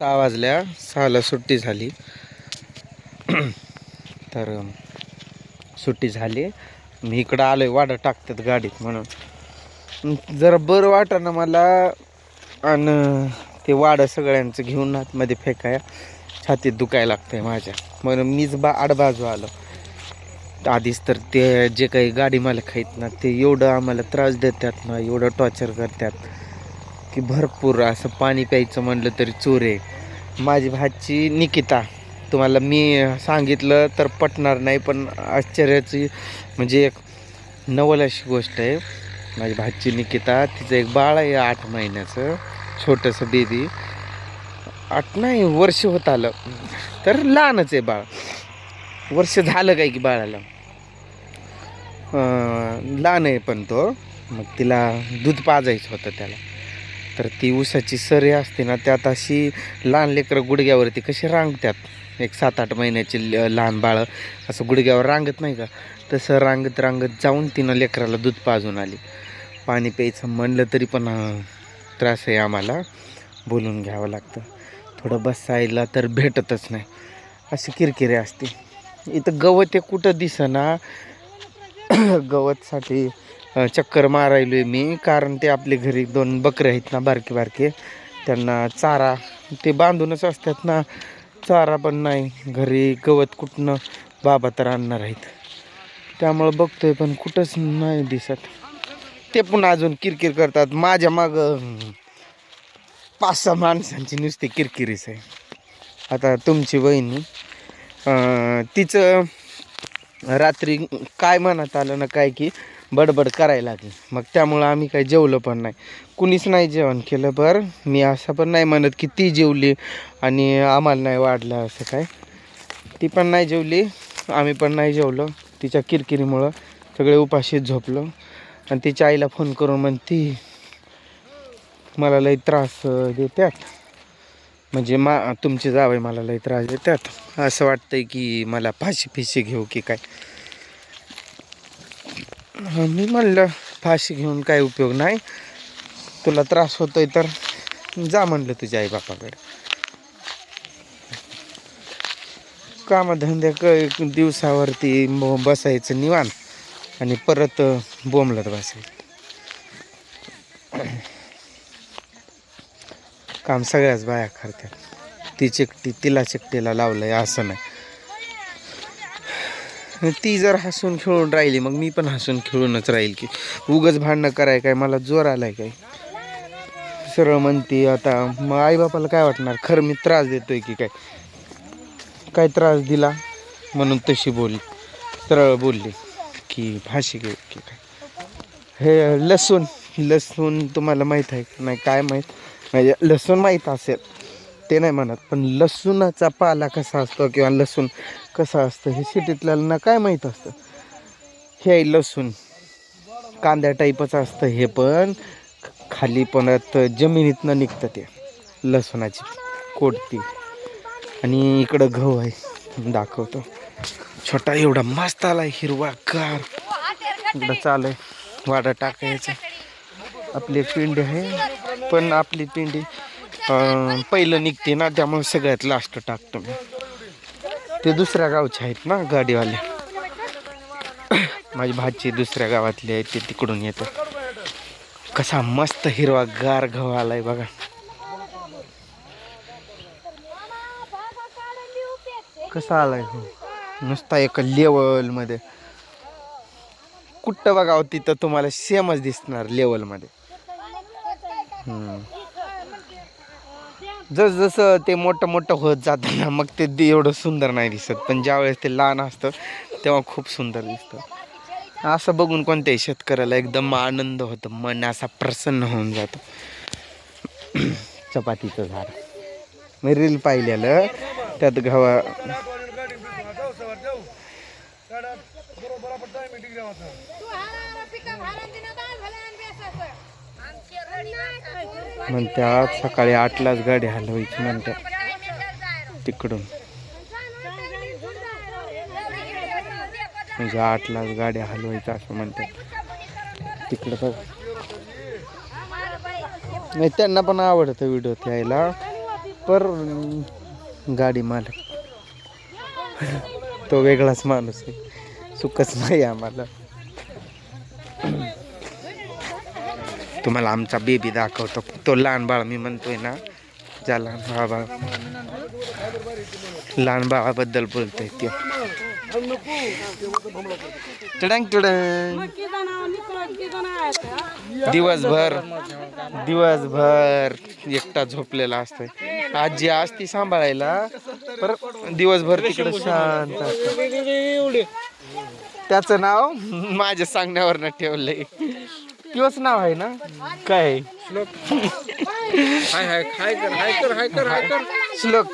6 वाजल्या, 6ला सुट्टी झाली. तर सुट्टी झाली. मी इकडं आलोय, वाडं टाकतात गाडीत म्हणून जरा बरं वाटेना मला. आणि ते वाडं सगळ्यांचं घेऊन आतमध्ये फेकाया, छातीत दुखायला लागतंय माझ्या, म्हणून मीच आडबाजू आलो. आधीच तर ते जे काही गाडी मालक आहेत ना, ते एवढं आम्हाला त्रास देतात ना, एवढं टॉर्चर करतात की भरपूर. असं पाणी प्यायचं म्हणलं तरी चोर आहे. माझी भाची निकिता, तुम्हाला मी सांगितलं तर पटणार नाही, पण आश्चर्याची म्हणजे एक नवल अशी गोष्ट आहे. माझी भाची निकिता, तिचं एक बाळ आहे 8 महिन्याचं, छोटंसं बेबी. 8 नाही, वर्ष होत आलं, तर लहानच आहे बाळ. वर्ष झालं काय की बाळाला, लहान आहे पण तो. मग तिला दूध पाजायचं होतं त्याला. तर ती उसाची सरी असते ना, त्यात अशी लहान लेकरं गुडघ्यावरती कशी रांगतात, एक 7-8 महिन्याची लहान बाळं असं गुडघ्यावर रांगत नाही का, तसं रांगत रांगत जाऊन तिनं लेकराला दूध पाजून आली. पाणी प्यायचं म्हणलं तरी पण त्रास आहे आम्हाला, बोलून घ्यावं लागतं. थोडं बसायला तर भेटतच नाही, अशी किरकिरी असते. इथं गवत हे कुठं दिसेना. गवतसाठी चक्कर मारायलोय मी, कारण ते आपले घरी 2 बकरे आहेत ना, बारके बारके, त्यांना चारा ते बांधूनच असतात ना, चारा पण नाही घरी. गवत कुठनं बाबा तर आणणार आहेत, त्यामुळं बघतोय पण कुठंच नाही दिसत. ते पण अजून किरकिर करतात माझ्या माग. 5-6 माणसांची नुसती किरकिरीच आहे. आता तुमची वहिनी, तिचं रात्री काय मनात आलं ना काय की बडबड करायला लागली. मग त्यामुळं आम्ही काही जेवलो पण नाही, कुणीच नाही जेवण केलं. बरं, मी असं पण नाही म्हणत की ती जेवली आणि आम्हाला नाही वाढलं असं काय. ती पण नाही जेवली, आम्ही पण नाही जेवलो. तिच्या किरकिरीमुळं सगळे उपाशीच झोपलो. आणि तिच्या आईला फोन करून म्हणती मला लई त्रास देतात, म्हणजे तुमचे जावई मला लई त्रास देतात. असं वाटतंय की मला फाशी घेऊ की काय. मी म्हणलं फाशी घेऊन काय उपयोग नाही, तुला त्रास होतोय तर जा म्हणलं तुझ्या आई बापाकडे. कामधंद्या दिवसावरती बसायचं निवांत आणि परत बोंबलत बसायचं. काम सगळ्याच बाया करतात. तिला चिकटीला लावलंय असं नाही. ती जर हसून खेळून राहिली, मग मी पण हसून खेळूनच राहील की. उगाच भांडणं कराय काय मला जोर आलाय काय. सरळ म्हणते आता, मग आईबापाला काय वाटणार, खरं मी त्रास देतोय की काय. काय त्रास दिला म्हणून तशी बोलली, सरळ बोलली की फाशी घेऊ की काय. हे लसूण तुम्हाला माहीत आहे की नाही काय माहीत, म्हणजे लसूण माहीत असेल ते नाही म्हणत, पण लसूणाचा पाला कसा असतो किंवा लसूण कसं असतं हे सिटीतल्याला काय माहीत असतं. हे लसूण कांद्या टाईपच असतं हे, पण खाली पण जमिनीतनं निघतं ते लसूणाची कोडती. आणि इकडं गहू आहे, दाखवतो. छोटा एवढा मस्त आलाय, हिरवा गार. इकडं चालू आहे वाडा टाकायचं. आपली पिंडी आहे, पण आपली पिंडी पहिलं निघते ना, त्यामुळे सगळ्यात लास्ट टाकतो मी. ते दुसऱ्या गावचे आहेत ना गाडीवाले, माझी भाची दुसऱ्या गावातली आहे, ते तिकडून येतं. कसा मस्त हिरवा गार गहू आलाय बघा. कसा आलाय नुसता एका लेवल मध्ये. कुठं बघावं तिथं तुम्हाला सेमच दिसणार लेवल मध्ये. जसं ते मोठं होत जातं ना, मग ते एवढं सुंदर नाही दिसत, पण ज्यावेळेस ते लहान असतं तेव्हा खूप सुंदर दिसतं. असं बघून कोणत्याही शेतकऱ्याला एकदम आनंद होतो, मन असा प्रसन्न होऊन जातो. चपातीचं झाड मी रील पाहिलेलं, त्यात गव्हा म्हणतात सकाळी 8लाच गाडी हलवायची म्हणतात तिकडून, म्हणजे 8लाच गाडी हलवायचं असं म्हणतात तिकडं. बघ नाही, त्यांना पण आवडतं व्हिडिओ यायला. पर गाडी मालक तो वेगळाच माणूस आहे, सुखच नाही आम्हाला. तुम्हाला आमचा बेबी दाखवतो, तो लहान बाळ मी म्हणतोय ना, ज्या लहान बाळाबद्दल बोलतोय ते. टडंग टडंग. दिवसभर एकटा झोपलेला असतोय. आजी असती सांभाळायला, पर दिवसभर तिकडे शांत असत. त्याचं नाव माझ्या सांगण्यावरनं ठेवलंय. किंवाच नाव आहे ना काय, श्लोक.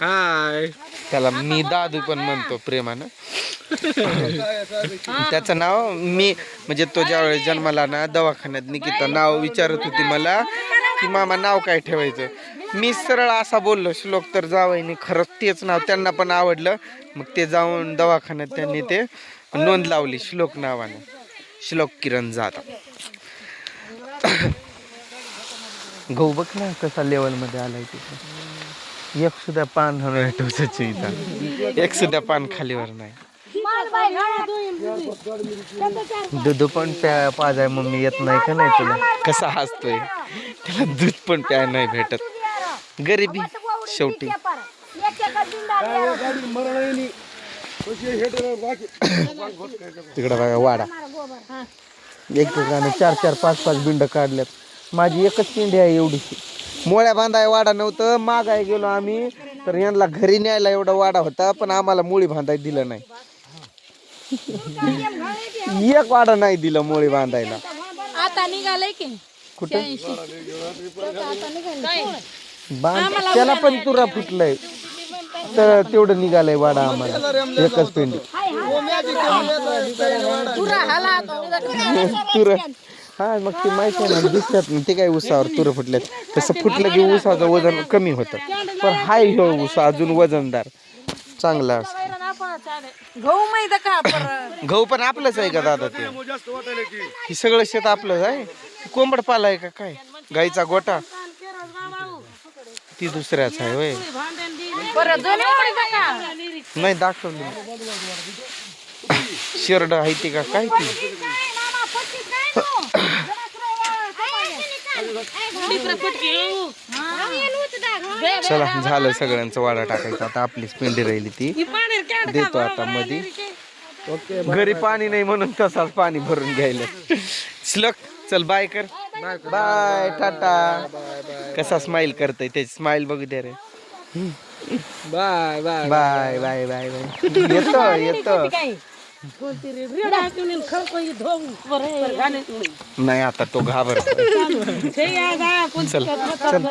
हाय, त्याला मी दादू पण म्हणतो प्रेमानं. त्याचं नाव मी म्हणजे तो ज्यावेळेस जन्माला ना, दवाखान्यात निकिता नाव विचारत होती मला की मामा नाव काय ठेवायचं. मी सरळ असा बोललो श्लोक, तर जावईने खरंच तेच नाव त्यांना पण आवडलं. मग ते जाऊन दवाखान्यात त्यांनी ते नोंद लावली श्लोक नावाने, श्लोक किरण जाधव. गहू बघ ना कसा लेवल मध्ये आलाय तिथे. एक सुद्धा पान टोचायचं इथं, एक सुद्धा पान खालीवर नाही. दूध पण पाजाय मम्मी येत नाही का नाही तुला. कसा हसतोय, त्याला दूध पण प्याय नाही भेटत. गरिबी शेवटी. तिकडं बघा वाडा, एक ठिकाणी 4-4, 5-5 बिंड काढल्यात. माझी एकच पिंडी आहे एवढीशी. मोळ्या बांधाय वाडा नव्हतं, मागाय गेलो आम्ही तर यांना घरी न्यायला एवढा वाडा होता, पण आम्हाला मुळी बांधाय दिलं नाही. एक वाडा नाही दिलं मुळी बांधायला. आता निघालंय की कुठं त्याला पण तुरा फुटलंय, तर तेवढं निघालंय वाडा आम्हाला. एकच पेंडी तुरा. हा मग ते माहिती आहे ना, दिसतात ना ते काय ऊसावर तुरं फुटल्यात. तसं फुटलं की ऊसाचं वजन कमी होतं, पण हाय ह्यो ऊस अजून वजनदार चांगला असं. गहू पण आपलंच आहे का दादा? ते हे सगळं शेत आपलंच आहे. कोंबड पाला आहे का काय? गाईचा गोटा ती दुसऱ्याच आहे होय? नाही दाखवली. शेरड आहे ती का काय ती? चला झालं सगळ्यांचं वाडा टाकायचं. आता आपलीच पिंडी राहिली ती देतो आता मध्ये. घरी पाणी नाही म्हणून तसाच पाणी भरून घ्यायला. श्लोक चल बाय कर. Bye tata. कसा स्माइल करतोय, त्याची स्माइल बघू दे रे. Bye bye bye bye bye bye. येतो येतो. नाही आता तो घाबरतो. चल चल.